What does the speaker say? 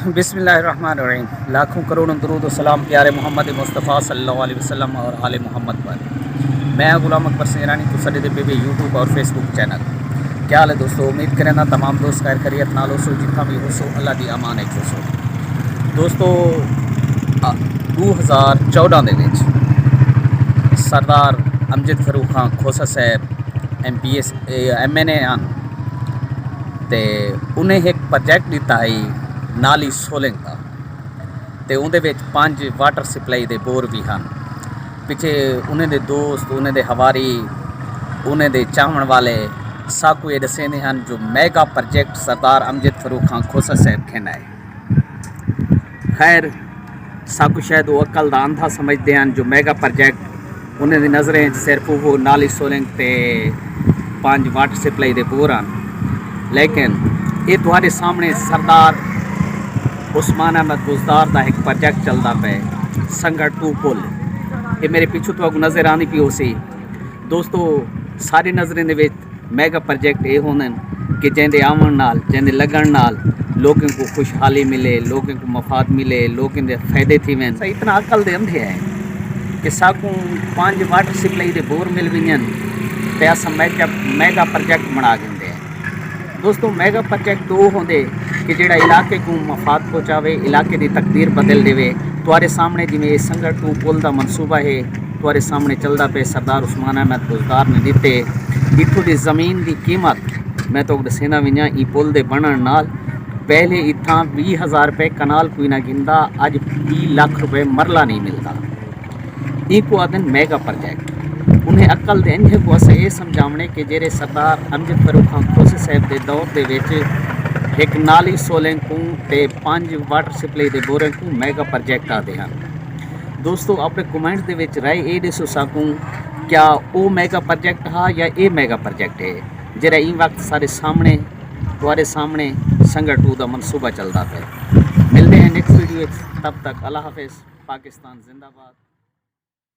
बिस्मिल्लाहिर्रहमानिर्रहीम। लाखों करोड़ों दरूद व सलाम प्यारे मोहम्मद मुस्तफ़ा सल्लल्लाहु अलैहि वसल्लम और आले मोहम्मद पर। मैं गुलाम अकबर सिंगरानी तो सडे पे भी यूट्यूब और फेसबुक चैनल। क्या हाल है दोस्तों, उम्मीद करें ना तमाम दोस्त खैर खैरियत नाल हो सो, जितना भी हो सो अल्लाह दी अमान है सो। दोस्तों 2014 ਦੇ ਵਿੱਚ सरदार अमजद फरूक खान खोसा साहब MPS MNA ਹਨ ਤੇ ਉਹਨੇ ਇੱਕ ਪ੍ਰੋਜੈਕਟ ਦਿੱਤਾ ਹੈ ਨਾਲੀ ਸੋਲਿੰਗ ਦਾ, ਤੇ ਉਹਦੇ ਵਿੱਚ 5 ਵਾਟਰ ਸਪਲਾਈ ਦੇ ਬੋਰ ਵੀ ਹਨ। ਪਿੱਛੇ ਉਹਨਾਂ ਦੇ ਦੋਸਤ, ਉਹਨਾਂ ਦੇ ਹਵਾਰੀ, ਉਹਨਾਂ ਦੇ ਚਾਹਣ ਵਾਲੇ ਸਾਕੂ ਇਹ ਦੱਸਦੇ ਹਨ ਜੋ ਮੈਗਾ ਪ੍ਰੋਜੈਕਟ ਸਰਦਾਰ ਅਮਜਦ ਫਰੂਕ ਖਾਨ ਖੋਸਾ ਸਾਹਿਬ ਕਹਿਣਾ ਹੈ। ਖੈਰ ਸਾਕੂ ਸ਼ਾਇਦ ਉਹ ਅਕਲ ਦਾ ਅੰਧਾ ਸਮਝਦੇ ਹਨ ਜੋ ਮੈਗਾ ਪ੍ਰੋਜੈਕਟ ਉਹਨਾਂ ਦੀ ਨਜ਼ਰਾਂ 'ਚ ਸਿਰਫ ਉਹ ਨਾਲੀ ਸੋਲਿੰਗ ਤੇ 5 ਵਾਟਰ ਸਪਲਾਈ ਦੇ ਬੋਰ ਹਨ। लेकिन ये तुम्हारे सामने सरदार उस्मान अहमद बुज़दार का एक प्रोजेक्ट चलता पे संगड़ 2 पुल। ये मेरे पिछू तो नज़र आनी पी हो सी। दोस्तों सारी नज़रें दे मैगा प्रोजेक्ट ये होने कि जिंदे आवन नाल जिंदे लगन नाल लोगों को खुशहाली मिले, लोगों को मफाद मिले, लोगों के फायदे थी वन। इतना अकल दे अंधे है कि साकू 5 वाटर सप्लाई के बोर मिल वन तो अस मैगा प्रोजेक्ट बना देंगे। दोस्तों मैगा प्रोजेक्ट वो होंगे कि जोड़ा इलाके को मफाद पहुँचावे, इलाके की तकदीर बदल देवे। तुम्हारे सामने जिमें ये संगड़ 2 पुल का मनसूबा है तुम्हारे सामने चलता पे सरदार उस्मान अहमद बुज़दार ने दिते। इतों की ज़मीन की कीमत मैं तो दसेना भी ई पुल के बनने नाल पहले इतना 20,000 रुपये कनाल कोई ना गिनता, अज 20 लाख रुपये मरला नहीं मिलता। इको आदन मैगा प्रोजेक्ट उन्हें अकल दे इंजे को अस ये समझावने कि जेरे सरदार अमजद फरूक खान खोसा साहब के दौर के विच एक नाली सोलिंग को ते 5 वाटर सप्लाई के बोरें को मैगा प्रोजेक्ट आते हैं। दोस्तों अपने कमेंट के विच राय ये दसो सकूँ क्या वो मैगा प्रोजेक्ट हा या ये मैगा प्रोजेक्ट है जरा इन वक्त सारे सामने तुम्हारे सामने संगड़ 2 का मनसूबा चलता है। मिलते हैं नेक्स्ट वीडियो, तब तक अल्लाह हाफिज़। पाकिस्तान जिंदाबाद।